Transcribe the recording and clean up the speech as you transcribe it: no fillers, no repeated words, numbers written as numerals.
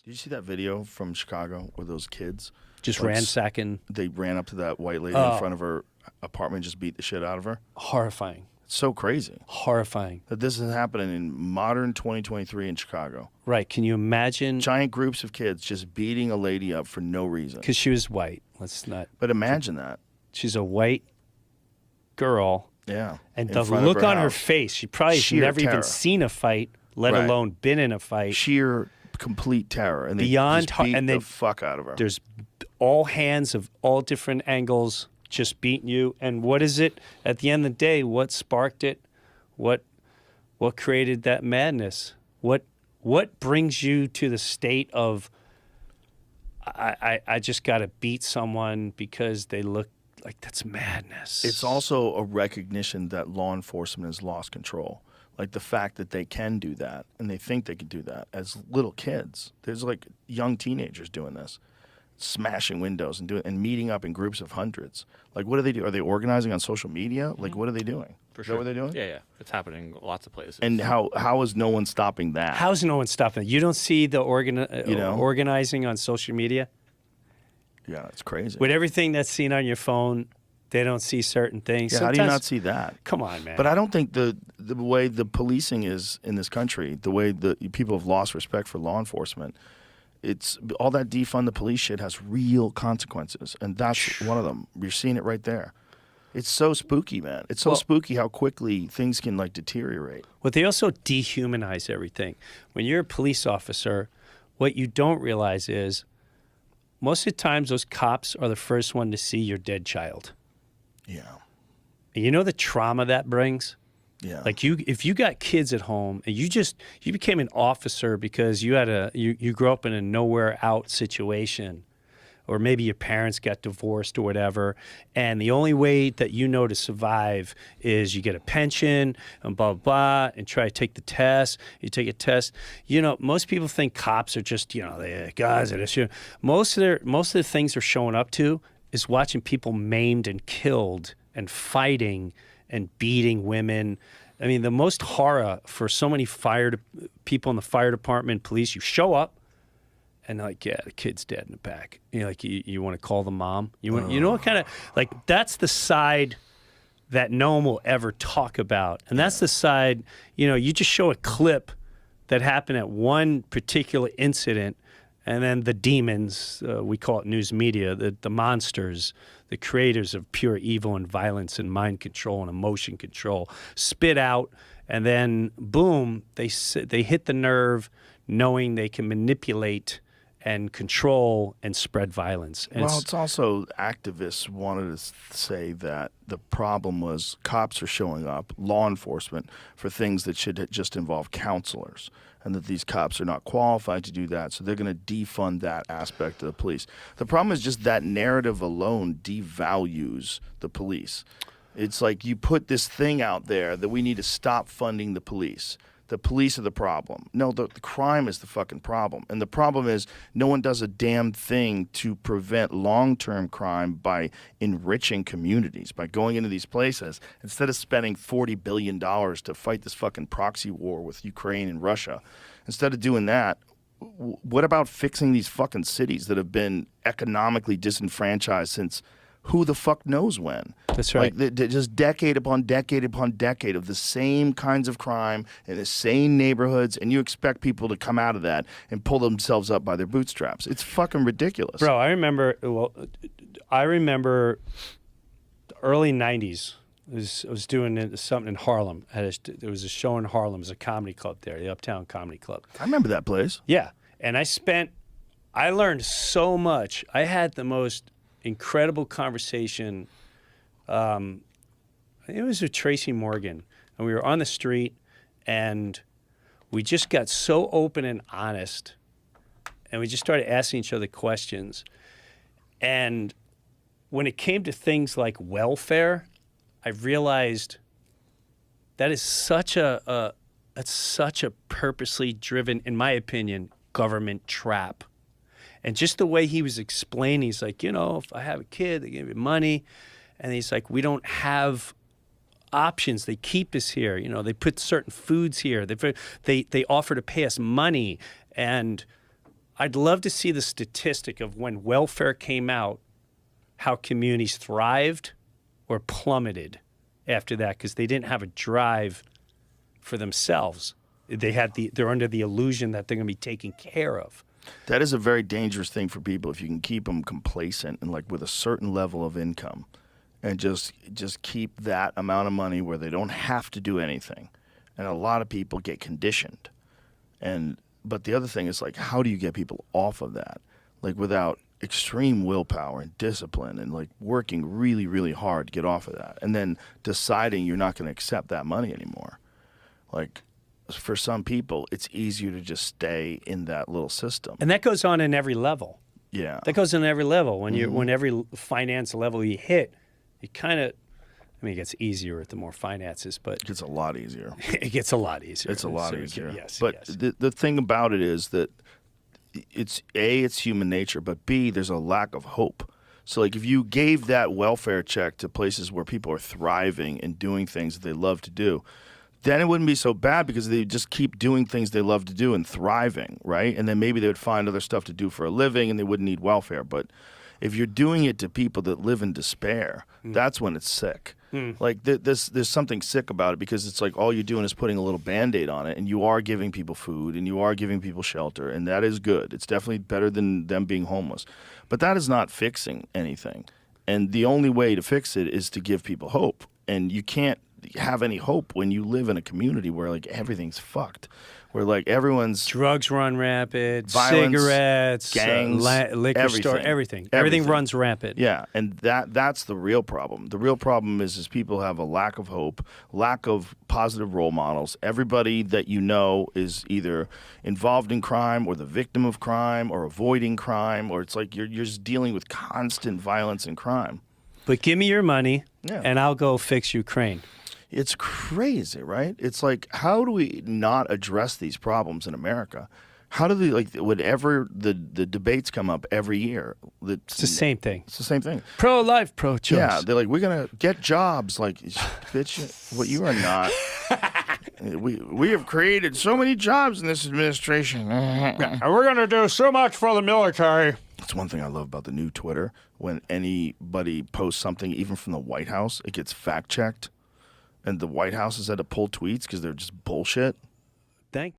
Did you see that video from Chicago where those kids Just like, ransacking. They ran up to that white lady in front of her apartment and just beat the shit out of her? Horrifying. It's so crazy. Horrifying. That this is happening in modern 2023 in Chicago. Right. Can you imagine? Giant groups of kids just beating a lady up for no reason. Because she was white. Let's not. But imagine that. She's a white girl. Yeah. And in the front of look on her house. face, she probably has Sheer never even terror. seen a fight, let Right. alone been in a fight. Sheer complete terror. And they Beyond just beat and the fuck out of her. There's all hands of all different angles just beating you. And what is it? At the end of the day, what sparked it? What created that madness? What brings you to the state of I just got to beat someone because they look like that's madness? It's also a recognition that law enforcement has lost control. Like the fact that they can do that and they think they can do that as little kids. There's like young teenagers doing this, smashing windows and meeting up in groups of hundreds. Like, what do they do? Are they organizing on social media? Like, what are they doing? For Is sure. that what they're doing? Yeah. It's happening in lots of places. And how is no one stopping that? How's no one stopping it? You don't see the organizing on social media? Yeah, it's crazy. With everything that's seen on your phone, they don't see certain things. Yeah, how do you not see that? Come on, man. But I don't think the way the policing is in this country, the way the people have lost respect for law enforcement, it's all that defund the police shit has real consequences, and that's one of them. You're seeing it right there. It's so spooky, man. It's so spooky how quickly things can like deteriorate. Well, they also dehumanize everything. When you're a police officer, what you don't realize is most of the times those cops are the first one to see your dead child. Yeah. And you know the trauma that brings? Yeah. Like if you got kids at home and you became an officer because you grew up in a nowhere out situation, or maybe your parents got divorced or whatever, and the only way that you know to survive is you get a pension and blah, blah, blah, and try to take the test. You take a test. You know, most people think cops are just, the guys that are most of the things they're showing up to is watching people maimed and killed and fighting and beating women. I mean, the most horror for so many people in the fire department, police, you show up and like, yeah, the kid's dead in the back. You want to call the mom? You know what kind of, like, that's the side that no one will ever talk about. And that's the side, you just show a clip that happened at one particular incident, and then the demons, we call it news media, the monsters, the creators of pure evil and violence and mind control and emotion control, spit out, and then boom, they hit the nerve, knowing they can manipulate and control and spread violence. And it's also activists wanted to say that the problem was cops are showing up, law enforcement, for things that should just involve counselors, and that these cops are not qualified to do that, so they're going to defund that aspect of the police. The problem is just that narrative alone devalues the police. It's like you put this thing out there that we need to stop funding the police. The police are the problem. No, the crime is the fucking problem. And the problem is no one does a damn thing to prevent long-term crime by enriching communities, by going into these places. Instead of spending $40 billion to fight this fucking proxy war with Ukraine and Russia, instead of doing that, what about fixing these fucking cities that have been economically disenfranchised since who the fuck knows when? That's right. Like, just decade upon decade upon decade of the same kinds of crime in the same neighborhoods, and you expect people to come out of that and pull themselves up by their bootstraps. It's fucking ridiculous. Bro, I remember the early 90s. I was doing something in Harlem. There was a show in Harlem. It was a comedy club there, the Uptown Comedy Club. I remember that place. Yeah. And I learned so much. I had the most incredible conversation. It was with Tracy Morgan, and we were on the street, and we just got so open and honest, and we just started asking each other questions. And when it came to things like welfare, I realized that is such a purposely driven, in my opinion, government trap. And just the way he was explaining, he's like, if I have a kid, they give me money. And he's like, we don't have options. They keep us here. They put certain foods here. They offer to pay us money. And I'd love to see the statistic of when welfare came out, how communities thrived or plummeted after that because they didn't have a drive for themselves. They're under the illusion that they're going to be taken care of. That is a very dangerous thing for people if you can keep them complacent and like with a certain level of income and just keep that amount of money where they don't have to do anything. And a lot of people get conditioned. But the other thing is like, how do you get people off of that? Like without extreme willpower and discipline and like working really, really hard to get off of that. And then deciding you're not going to accept that money anymore. Like for some people, it's easier to just stay in that little system. And that goes on in every level. Yeah. That goes on every level. When every finance level you hit, you kind of, I mean, it gets easier at the more finances, but It gets a lot easier. it gets a lot easier. It's a lot easier. Yes, but yes. the thing about it is that it's human nature, but B, there's a lack of hope. So like if you gave that welfare check to places where people are thriving and doing things that they love to do, then it wouldn't be so bad because they just keep doing things they love to do and thriving, right? And then maybe they would find other stuff to do for a living and they wouldn't need welfare. But if you're doing it to people that live in despair, that's when it's sick. Like there's something sick about it because it's like all you're doing is putting a little Band-Aid on it, and you are giving people food and you are giving people shelter, and that is good. It's definitely better than them being homeless. But that is not fixing anything. And the only way to fix it is to give people hope. And you can't have any hope when you live in a community where like everything's fucked, where like everyone's drugs run rampant, violence, cigarettes, gangs, liquor store, everything runs rampant. Yeah, and that's the real problem. The real problem is people have a lack of hope, lack of positive role models. Everybody that you know is either involved in crime or the victim of crime or avoiding crime, or it's like you're just dealing with constant violence and crime. But give me your money, Yeah. and I'll go fix Ukraine. It's crazy, right? It's like, how do we not address these problems in America? How do they, like, whenever the debates come up every year? It's the same thing. It's the same thing. Pro-life, pro-choice. Yeah, they're like, we're going to get jobs. Like, bitch, what you are not. We have created so many jobs in this administration. And we're going to do so much for the military. That's one thing I love about the new Twitter. When anybody posts something, even from the White House, it gets fact-checked. And the White House has had to pull tweets because they're just bullshit. Thank